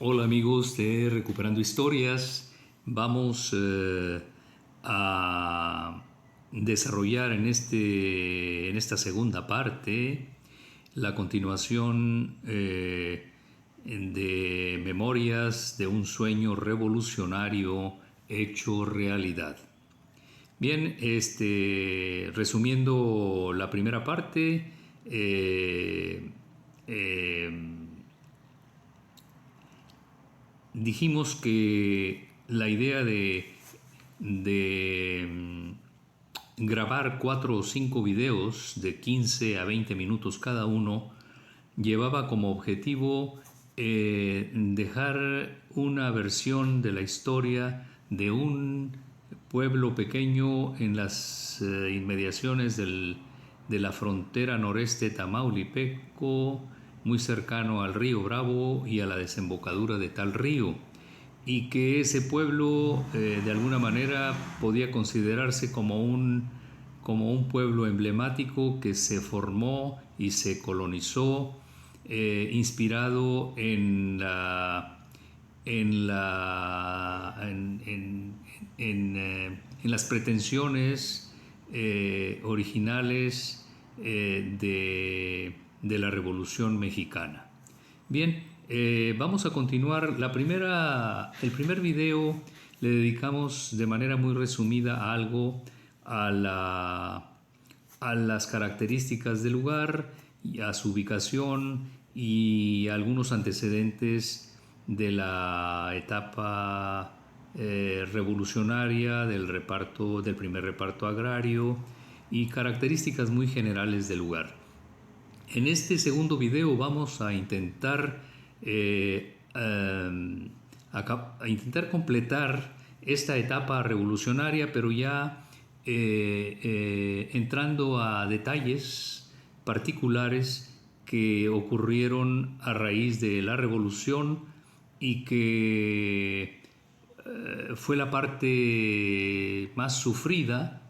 Hola amigos de Recuperando Historias. Vamos a desarrollar en esta segunda parte la continuación de Memorias de un sueño revolucionario hecho realidad. Bien, resumiendo la primera parte, eh, dijimos que la idea de grabar 4 o 5 videos de 15 a 20 minutos cada uno llevaba como objetivo dejar una versión de la historia de un pueblo pequeño en las inmediaciones de la frontera noreste tamaulipeco, muy cercano al río Bravo y a la desembocadura de tal río, y que ese pueblo de alguna manera podía considerarse como un pueblo emblemático que se formó y se colonizó inspirado en las pretensiones originales de la Revolución Mexicana. Bien, vamos a continuar. El primer video le dedicamos de manera muy resumida a algo, a las características del lugar, y a su ubicación y algunos antecedentes de la etapa revolucionaria del primer reparto agrario y características muy generales del lugar. En este segundo video vamos a intentar a intentar completar esta etapa revolucionaria, pero ya entrando a detalles particulares que ocurrieron a raíz de la revolución y que fue la parte más sufrida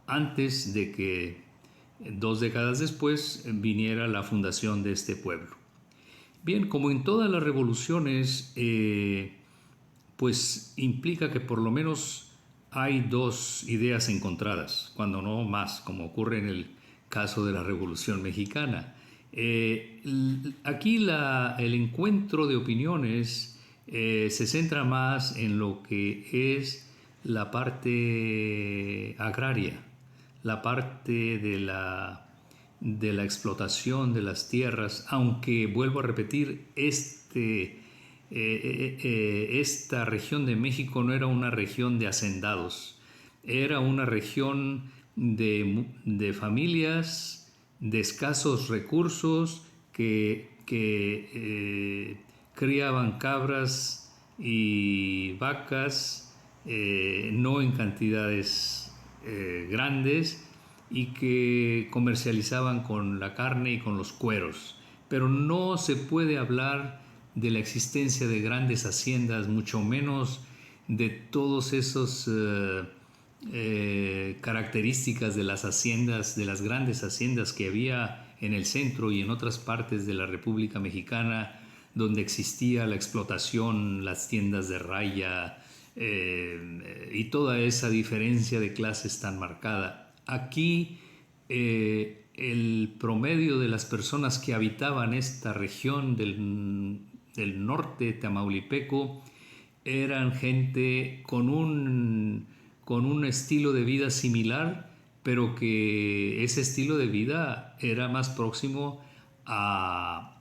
antes de que 2 décadas después viniera la fundación de este pueblo. Bien, como en todas las revoluciones, pues implica que por lo menos hay dos ideas encontradas, cuando no más, como ocurre en el caso de la Revolución Mexicana. Aquí el encuentro de opiniones se centra más en lo que es la parte agraria, la parte de la explotación de las tierras, aunque vuelvo a repetir, esta región de México no era una región de hacendados, era una región de familias de escasos recursos que criaban cabras y vacas, no en cantidades grandes, y que comercializaban con la carne y con los cueros. Pero no se puede hablar de la existencia de grandes haciendas, mucho menos de todos esos características de las haciendas, de las grandes haciendas que había en el centro y en otras partes de la República Mexicana, donde existía la explotación, las tiendas de raya y toda esa diferencia de clases tan marcada. Aquí el promedio de las personas que habitaban esta región del norte tamaulipeco eran gente con un estilo de vida similar, pero que ese estilo de vida era más próximo a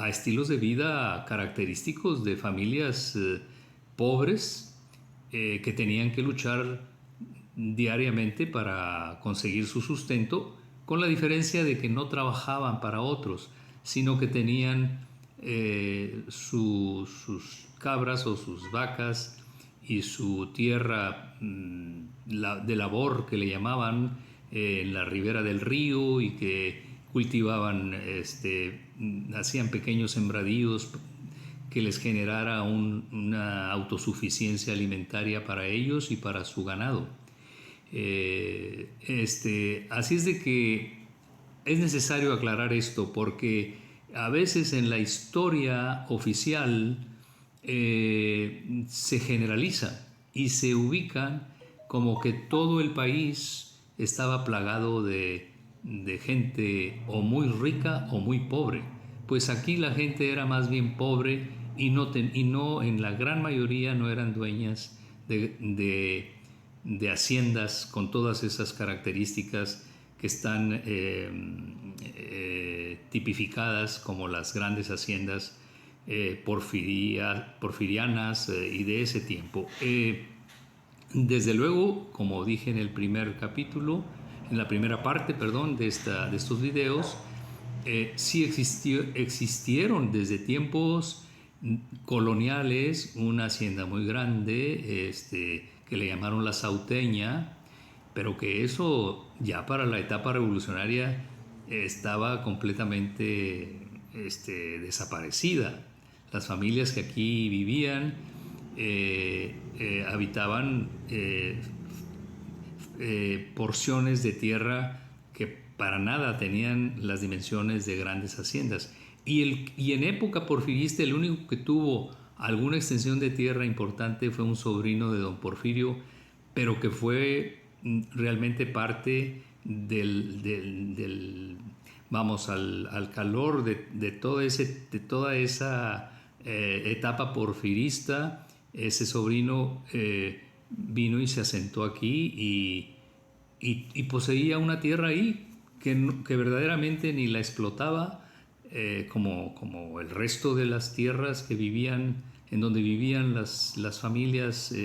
estilos de vida característicos de familias pobres que tenían que luchar diariamente para conseguir su sustento, con la diferencia de que no trabajaban para otros, sino que tenían sus cabras o sus vacas y su tierra de labor que le llamaban en la ribera del río, y que cultivaban, hacían pequeños sembradíos que les generara una autosuficiencia alimentaria para ellos y para su ganado. Así es de que es necesario aclarar esto, porque a veces en la historia oficial se generaliza y se ubican como que todo el país estaba plagado de gente o muy rica o muy pobre. Pues aquí la gente era más bien pobre y no en la gran mayoría no eran dueñas de haciendas con todas esas características que están tipificadas como las grandes haciendas porfirianas y de ese tiempo. Desde luego, como dije en el primer capítulo, en la primera parte, perdón, de estos videos, sí existieron desde tiempos coloniales una hacienda muy grande, que le llamaron la Sauteña, pero que eso ya para la etapa revolucionaria estaba completamente desaparecida. Las familias que aquí vivían habitaban porciones de tierra que para nada tenían las dimensiones de grandes haciendas. Y en época porfirista el único que tuvo alguna extensión de tierra importante fue un sobrino de don Porfirio, pero que fue realmente parte vamos, al calor de toda esa etapa porfirista. Ese sobrino vino y se asentó aquí y poseía una tierra ahí que verdaderamente ni la explotaba como el resto de las tierras que vivían, en donde vivían las familias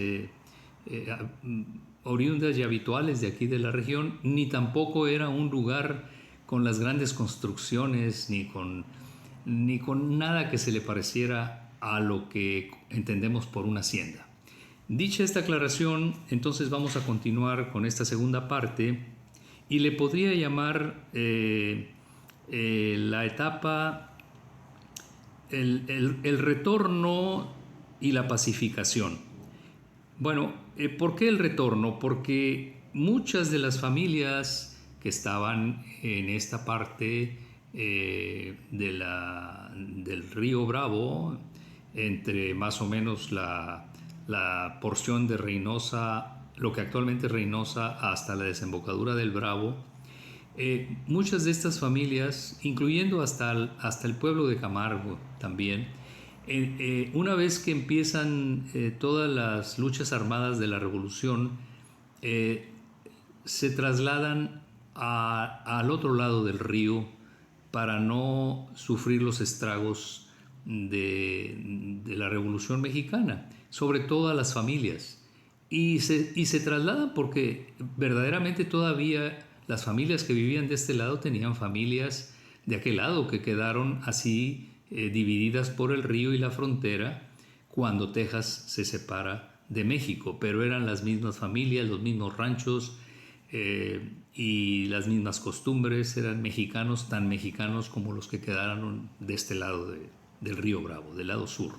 oriundas y habituales de aquí de la región, ni tampoco era un lugar con las grandes construcciones, ni con nada que se le pareciera a lo que entendemos por una hacienda. Dicha esta aclaración, entonces vamos a continuar con esta segunda parte y le podría llamar la etapa, el retorno y la pacificación. Bueno, ¿por qué el retorno? Porque muchas de las familias que estaban en esta parte del río Bravo, entre más o menos la porción de Reynosa, lo que actualmente es Reynosa, hasta la desembocadura del Bravo, muchas de estas familias, incluyendo hasta el pueblo de Camargo también, una vez que empiezan todas las luchas armadas de la revolución, se trasladan al otro lado del río para no sufrir los estragos de la Revolución Mexicana, sobre todo a las familias. Y se trasladan porque verdaderamente todavía las familias que vivían de este lado tenían familias de aquel lado que quedaron así divididas por el río y la frontera cuando Texas se separa de México, pero eran las mismas familias, los mismos ranchos y las mismas costumbres, eran mexicanos, tan mexicanos como los que quedaron de este lado del río Bravo, del lado sur.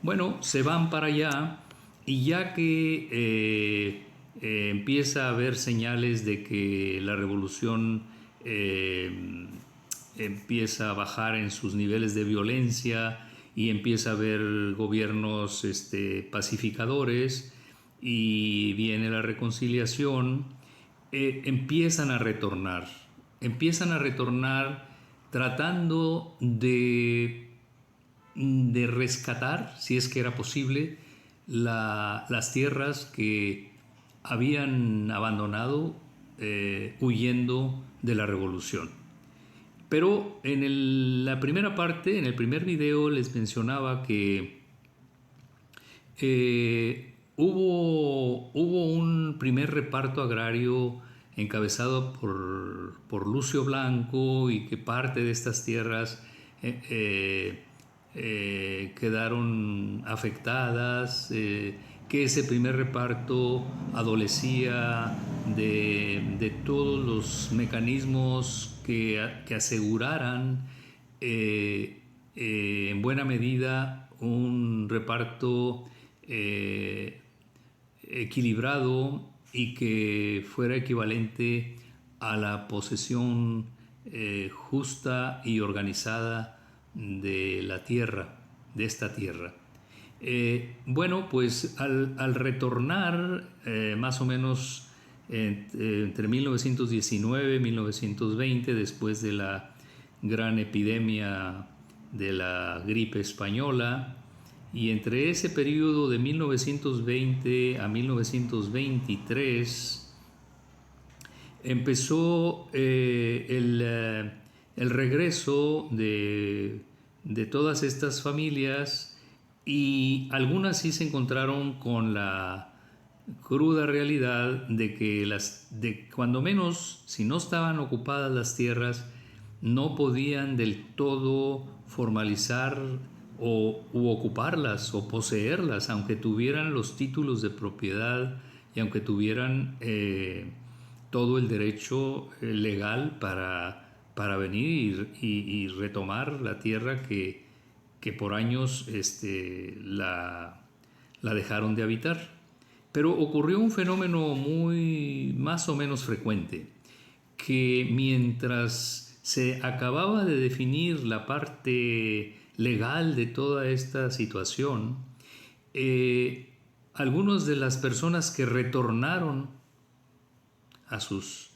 Bueno, se van para allá y ya que empieza a haber señales de que la revolución empieza a bajar en sus niveles de violencia y empieza a haber gobiernos pacificadores y viene la reconciliación, empiezan a retornar tratando de rescatar, si es que era posible, las tierras que habían abandonado huyendo de la revolución. Pero en la primera parte, en el primer video, les mencionaba que hubo un primer reparto agrario encabezado por Lucio Blanco y que parte de estas tierras quedaron afectadas, que ese primer reparto adolecía de todos los mecanismos que aseguraran en buena medida un reparto equilibrado y que fuera equivalente a la posesión justa y organizada de la tierra, de esta tierra. Bueno, pues al retornar más o menos entre 1919 y 1920, después de la gran epidemia de la gripe española, y entre ese periodo de 1920 a 1923 empezó el regreso de todas estas familias, y algunas sí se encontraron con la cruda realidad de que cuando menos, si no estaban ocupadas las tierras, no podían del todo formalizar u ocuparlas o poseerlas, aunque tuvieran los títulos de propiedad y aunque tuvieran todo el derecho legal para venir y retomar la tierra que por años la dejaron de habitar. Pero ocurrió un fenómeno muy más o menos frecuente, que mientras se acababa de definir la parte legal de toda esta situación, algunas de las personas que retornaron a sus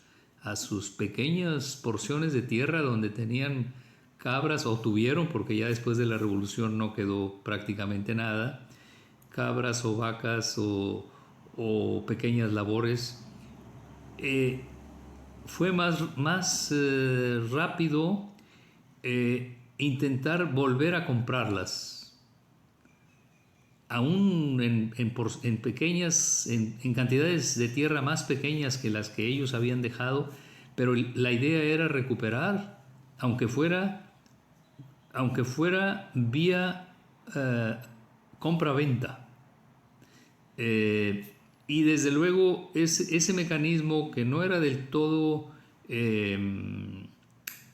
pequeñas porciones de tierra donde tenían cabras, o tuvieron, porque ya después de la revolución no quedó prácticamente nada, cabras o vacas o pequeñas labores, fue más rápido intentar volver a comprarlas, aún en pequeñas, en cantidades de tierra más pequeñas que las que ellos habían dejado, pero la idea era recuperar, aunque fuera vía compra-venta. Y desde luego ese mecanismo, que no era del todo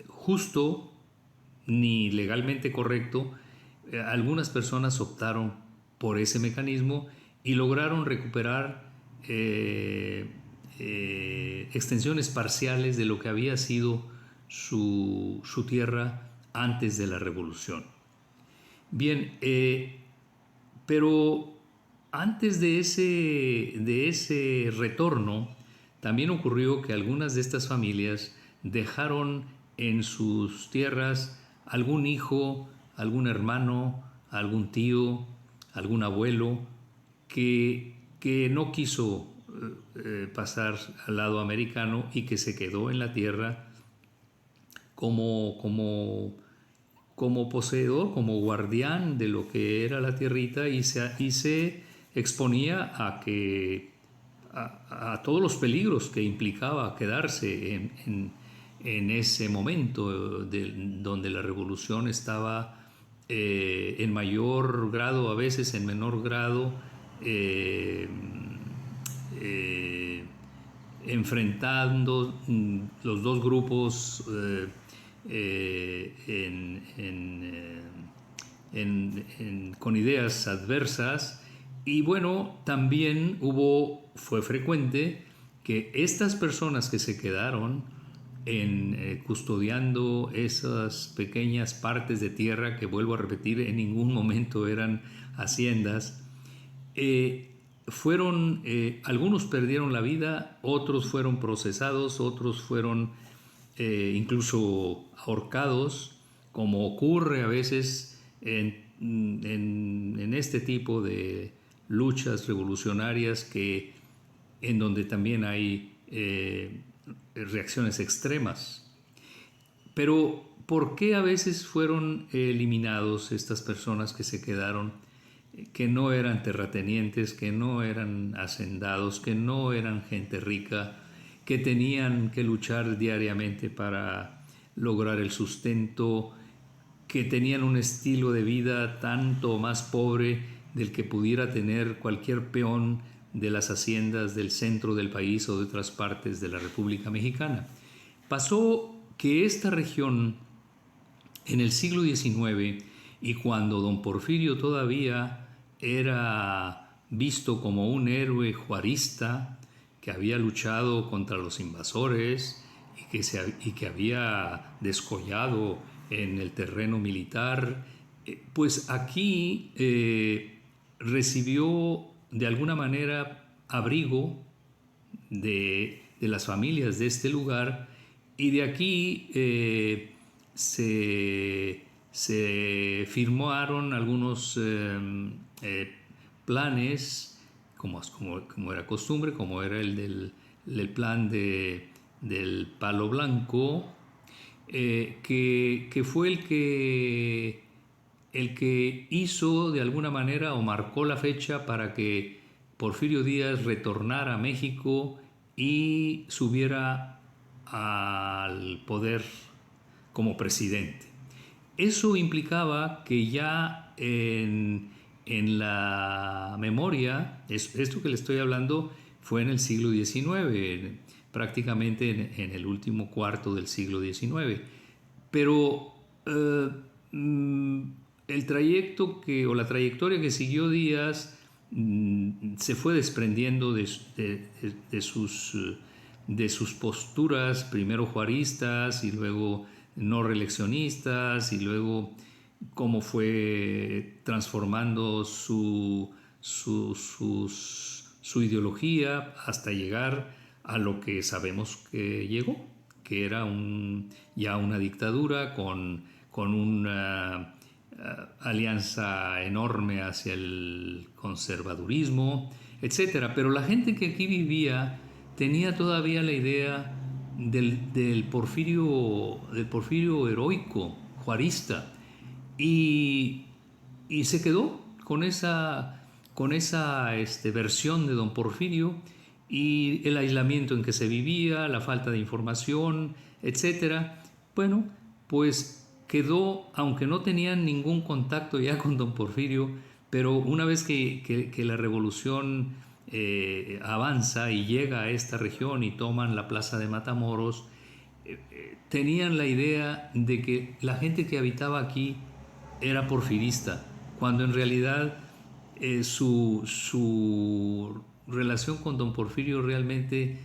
justo ni legalmente correcto, algunas personas optaron por ese mecanismo y lograron recuperar extensiones parciales de lo que había sido su tierra antes de la revolución. Bien, pero antes de ese retorno, también ocurrió que algunas de estas familias dejaron en sus tierras algún hijo, algún hermano, algún tío, algún abuelo que no quiso pasar al lado americano y que se quedó en la tierra como poseedor, como guardián de lo que era la tierrita, y se exponía a todos los peligros que implicaba quedarse en ese momento donde la revolución estaba en mayor grado, a veces en menor grado, enfrentando los dos grupos con ideas adversas. Y bueno, también fue frecuente que estas personas que se quedaron custodiando esas pequeñas partes de tierra, que vuelvo a repetir, en ningún momento eran haciendas, algunos perdieron la vida, otros fueron procesados, otros fueron incluso ahorcados, como ocurre a veces en este tipo de luchas revolucionarias, en donde también hay reacciones extremas. Pero ¿por qué a veces fueron eliminados estas personas que se quedaron, que no eran terratenientes, que no eran hacendados, que no eran gente rica, que tenían que luchar diariamente para lograr el sustento, que tenían un estilo de vida tanto más pobre del que pudiera tener cualquier peón de las haciendas del centro del país o de otras partes de la República Mexicana? Pasó que esta región, en el siglo XIX, y cuando don Porfirio todavía era visto como un héroe juarista que había luchado contra los invasores y que había descollado en el terreno militar. Pues aquí recibió de alguna manera abrigo de las familias de este lugar, y de aquí se firmaron algunos planes, como era costumbre, como era el plan del Palo Blanco, que fue el que hizo de alguna manera o marcó la fecha para que Porfirio Díaz retornara a México y subiera al poder como presidente. Eso implicaba que ya en la memoria, esto que le estoy hablando fue en el siglo XIX, prácticamente en el último cuarto del siglo XIX. Pero mm, el trayecto o la trayectoria que siguió Díaz se fue desprendiendo de sus posturas, primero juaristas y luego no reeleccionistas, y luego cómo fue transformando su ideología hasta llegar a lo que sabemos que llegó, que era ya una dictadura con una alianza enorme hacia el conservadurismo, etcétera. Pero la gente que aquí vivía tenía todavía la idea del Porfirio heroico, juarista, y, y se quedó con esa versión de don Porfirio, y el aislamiento en que se vivía, la falta de información, etcétera. Bueno, pues quedó, aunque no tenían ningún contacto ya con don Porfirio, pero una vez que la revolución avanza y llega a esta región y toman la plaza de Matamoros, tenían la idea de que la gente que habitaba aquí era porfirista, cuando en realidad su relación con don Porfirio realmente,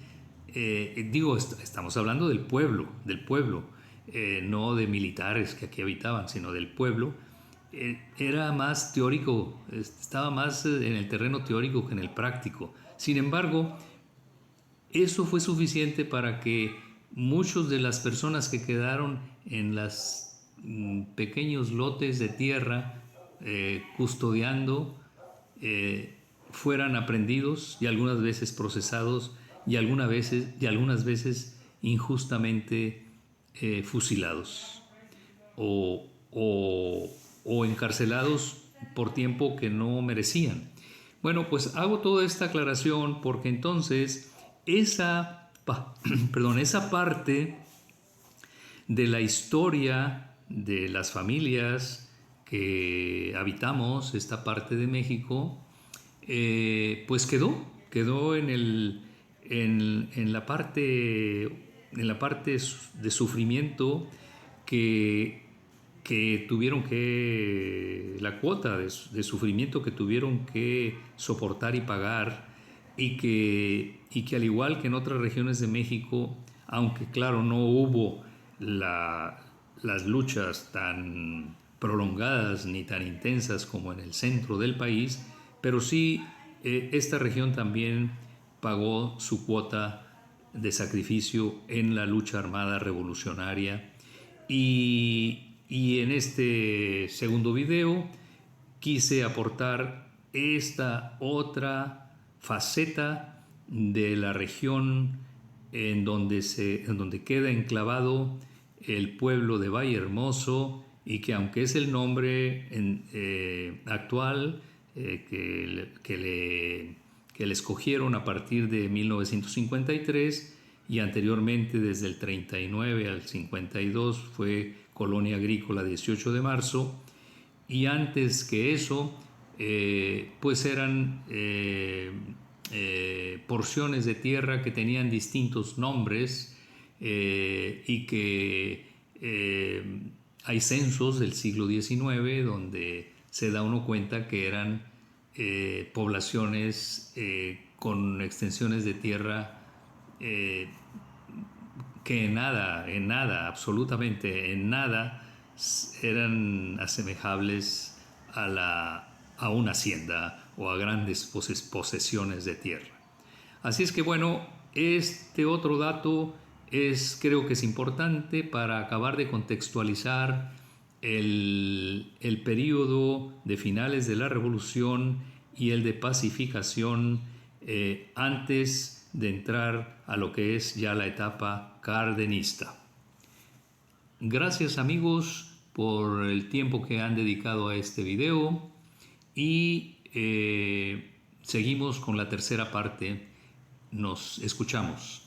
estamos hablando del pueblo, no de militares que aquí habitaban, sino del pueblo. Era más teórico, estaba más en el terreno teórico que en el práctico. Sin embargo, eso fue suficiente para que muchas de las personas que quedaron en los pequeños lotes de tierra custodiando fueran aprendidos y algunas veces procesados y algunas veces injustamente fusilados o encarcelados por tiempo que no merecían. Bueno, pues hago toda esta aclaración porque entonces esa parte de la historia de las familias que habitamos esta parte de México, pues quedó en la parte de sufrimiento que tuvieron la cuota de sufrimiento que tuvieron que soportar y pagar, y que al igual que en otras regiones de México, aunque claro no hubo las luchas tan prolongadas ni tan intensas como en el centro del país, pero sí esta región también pagó su cuota de sacrificio en la lucha armada revolucionaria. Y en este segundo video quise aportar esta otra faceta de la región en donde queda enclavado el pueblo de Vallehermoso, y que aunque es el nombre actual que le escogieron a partir de 1953, y anteriormente desde el 39 al 52 fue Colonia Agrícola 18 de Marzo, y antes que eso pues eran porciones de tierra que tenían distintos nombres, y que hay censos del siglo XIX donde se da uno cuenta que eran poblaciones con extensiones de tierra que en nada, absolutamente en nada, eran asemejables a una hacienda o a grandes posesiones de tierra. Así es que bueno, este otro dato creo que es importante para acabar de contextualizar el periodo de finales de la Revolución y el de pacificación antes de entrar a lo que es ya la etapa cardenista. Gracias amigos por el tiempo que han dedicado a este video y seguimos con la tercera parte. Nos escuchamos.